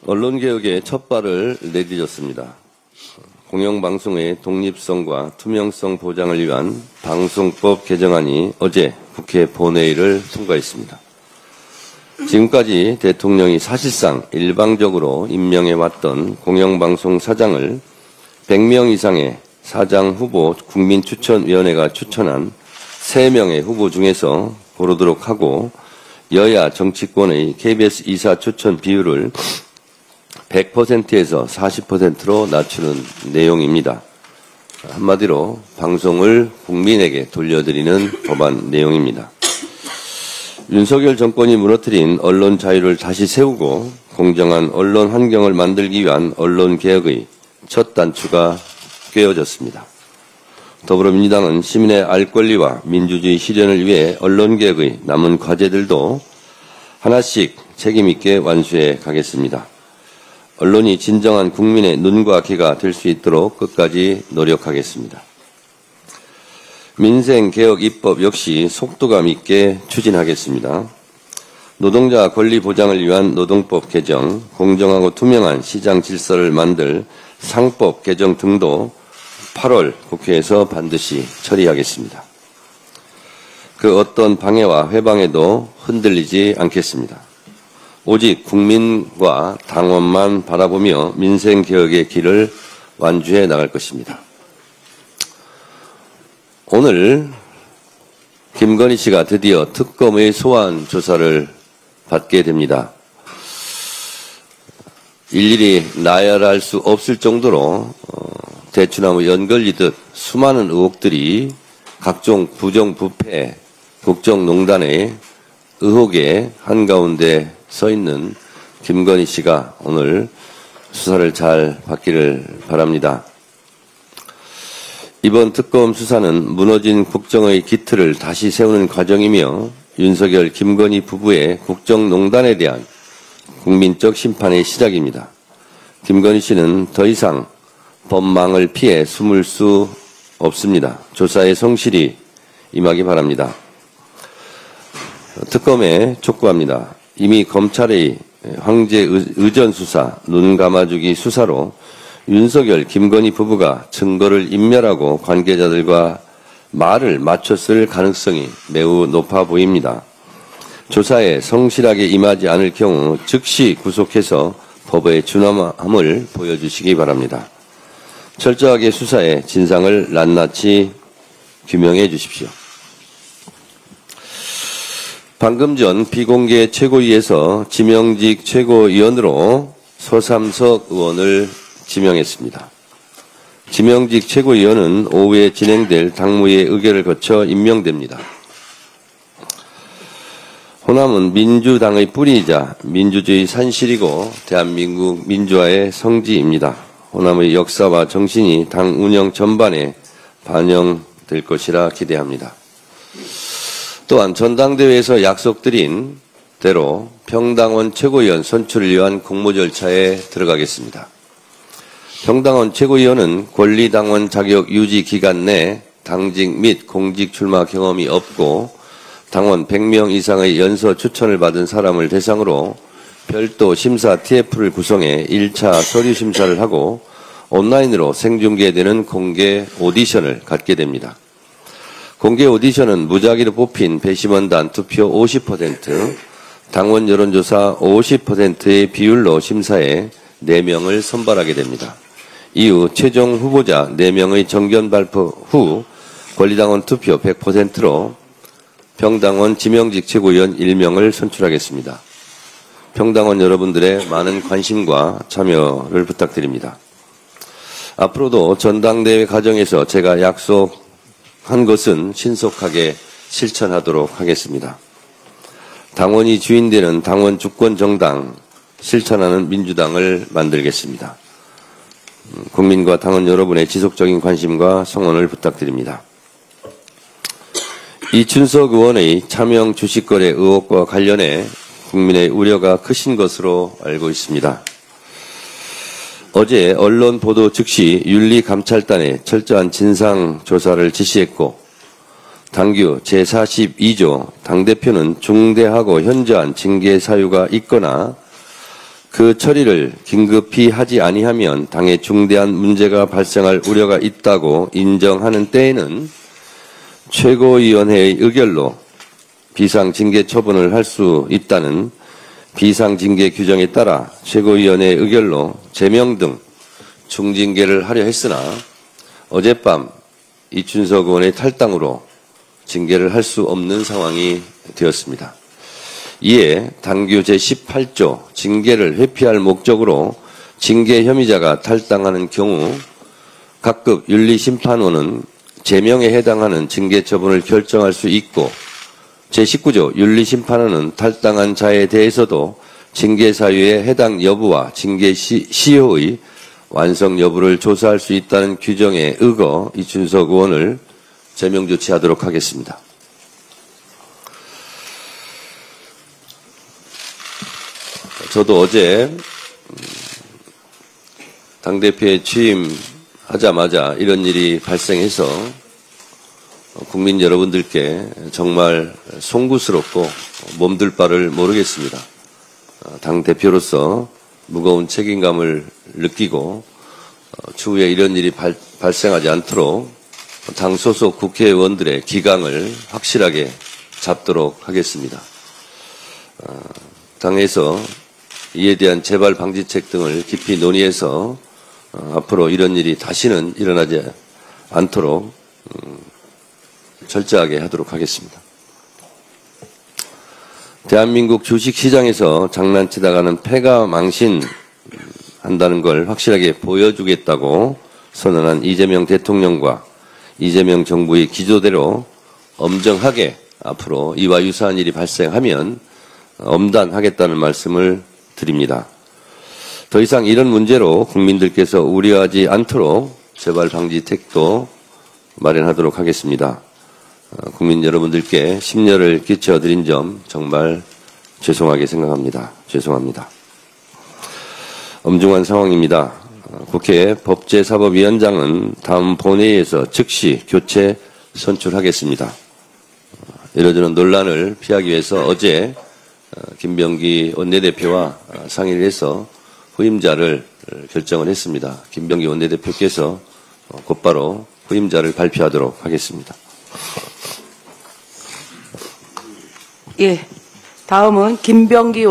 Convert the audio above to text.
언론개혁의 첫 발을 내디뎠습니다. 공영방송의 독립성과 투명성 보장을 위한 방송법 개정안이 어제 국회 본회의를 통과했습니다. 지금까지 대통령이 사실상 일방적으로 임명해왔던 공영방송 사장을 100명 이상의 사장 후보 국민추천위원회가 추천한 3명의 후보 중에서 고르도록 하고 여야 정치권의 KBS 이사 추천 비율을 100%에서 40%로 낮추는 내용입니다. 한마디로 방송을 국민에게 돌려드리는 법안 내용입니다. 윤석열 정권이 무너뜨린 언론 자유를 다시 세우고 공정한 언론 환경을 만들기 위한 언론개혁의 첫 단추가 꿰어졌습니다. 더불어민주당은 시민의 알 권리와 민주주의 실현을 위해 언론개혁의 남은 과제들도 하나씩 책임있게 완수해 가겠습니다. 언론이 진정한 국민의 눈과 귀가 될 수 있도록 끝까지 노력하겠습니다. 민생개혁 입법 역시 속도감 있게 추진하겠습니다. 노동자 권리 보장을 위한 노동법 개정, 공정하고 투명한 시장 질서를 만들 상법 개정 등도 8월 국회에서 반드시 처리하겠습니다. 그 어떤 방해와 회방에도 흔들리지 않겠습니다. 오직 국민과 당원만 바라보며 민생개혁의 길을 완주해 나갈 것입니다. 오늘 김건희 씨가 드디어 특검의 소환 조사를 받게 됩니다. 일일이 나열할 수 없을 정도로 대추나무 연걸리듯 수많은 의혹들이 각종 부정부패, 국정농단의 의혹의 한가운데 서 있는 김건희 씨가 오늘 수사를 잘 받기를 바랍니다. 이번 특검 수사는 무너진 국정의 기틀을 다시 세우는 과정이며 윤석열, 김건희 부부의 국정농단에 대한 국민적 심판의 시작입니다. 김건희 씨는 더 이상 법망을 피해 숨을 수 없습니다. 조사에 성실히 임하기 바랍니다. 특검에 촉구합니다. 이미 검찰의 황제 의전 수사, 눈 감아주기 수사로 윤석열, 김건희 부부가 증거를 인멸하고 관계자들과 말을 맞췄을 가능성이 매우 높아 보입니다. 조사에 성실하게 임하지 않을 경우 즉시 구속해서 법의 준엄함을 보여주시기 바랍니다. 철저하게 수사에 진상을 낱낱이 규명해 주십시오. 방금 전 비공개 최고위에서 지명직 최고위원으로 소삼석 의원을 지명했습니다. 지명직 최고위원은 오후에 진행될 당무의 의결을 거쳐 임명됩니다. 호남은 민주당의 뿌리이자 민주주의 산실이고 대한민국 민주화의 성지입니다. 호남의 역사와 정신이 당 운영 전반에 반영될 것이라 기대합니다. 또한 전당대회에서 약속드린 대로 평당원 최고위원 선출을 위한 공모 절차에 들어가겠습니다. 평당원 최고위원은 권리당원 자격 유지 기간 내 당직 및 공직 출마 경험이 없고 당원 100명 이상의 연서 추천을 받은 사람을 대상으로 별도 심사 TF를 구성해 1차 서류 심사를 하고 온라인으로 생중계되는 공개 오디션을 갖게 됩니다. 공개 오디션은 무작위로 뽑힌 배심원단 투표 50%, 당원 여론조사 50%의 비율로 심사해 4명을 선발하게 됩니다. 이후 최종 후보자 4명의 정견 발표 후 권리당원 투표 100%로 평당원 지명직 최고위원 1명을 선출하겠습니다. 평당원 여러분들의 많은 관심과 참여를 부탁드립니다. 앞으로도 전당대회 과정에서 제가 약속한 것은 신속하게 실천하도록 하겠습니다. 당원이 주인되는 당원 주권 정당 실천하는 민주당을 만들겠습니다. 국민과 당원 여러분의 지속적인 관심과 성원을 부탁드립니다. 이춘석 의원의 차명 주식거래 의혹과 관련해 국민의 우려가 크신 것으로 알고 있습니다. 어제 언론 보도 즉시 윤리감찰단에 철저한 진상조사를 지시했고 당규 제42조 당대표는 중대하고 현저한 징계 사유가 있거나 그 그 처리를 긴급히 하지 아니하면 당에 중대한 문제가 발생할 우려가 있다고 인정하는 때에는 최고위원회의 의결로 비상징계 처분을 할 수 있다는 비상징계 규정에 따라 최고위원회의 의결로 제명 등 중징계를 하려 했으나 어젯밤 이춘석 의원의 탈당으로 징계를 할 수 없는 상황이 되었습니다. 이에 당규 제18조 징계를 회피할 목적으로 징계 혐의자가 탈당하는 경우 각급 윤리심판원은 제명에 해당하는 징계 처분을 결정할 수 있고 제19조 윤리심판원은 탈당한 자에 대해서도 징계 사유의 해당 여부와 징계 시효의 완성 여부를 조사할 수 있다는 규정에 의거 이춘석 의원을 제명 조치하도록 하겠습니다. 저도 어제 당대표에 취임하자마자 이런 일이 발생해서 국민 여러분들께 정말 송구스럽고 몸둘 바를 모르겠습니다. 당대표로서 무거운 책임감을 느끼고 추후에 이런 일이 발생하지 않도록 당 소속 국회의원들의 기강을 확실하게 잡도록 하겠습니다. 당에서 이에 대한 재발 방지책 등을 깊이 논의해서 앞으로 이런 일이 다시는 일어나지 않도록 철저하게 하도록 하겠습니다. 대한민국 주식시장에서 장난치다가는 패가 망신한다는 걸 확실하게 보여주겠다고 선언한 이재명 대통령과 이재명 정부의 기조대로 엄정하게 앞으로 이와 유사한 일이 발생하면 엄단하겠다는 말씀을 드립니다. 더 이상 이런 문제로 국민들께서 우려하지 않도록 재발 방지책도 마련하도록 하겠습니다. 국민 여러분들께 심려를 끼쳐드린 점 정말 죄송하게 생각합니다. 죄송합니다. 엄중한 상황입니다. 국회 법제사법위원장은 다음 본회의에서 즉시 교체 선출하겠습니다. 이러저런 논란을 피하기 위해서 어제 김병기 원내대표와 상의를 해서 후임자를 결정을 했습니다. 김병기 원내대표께서 곧바로 후임자를 발표하도록 하겠습니다. 예, 다음은 김병기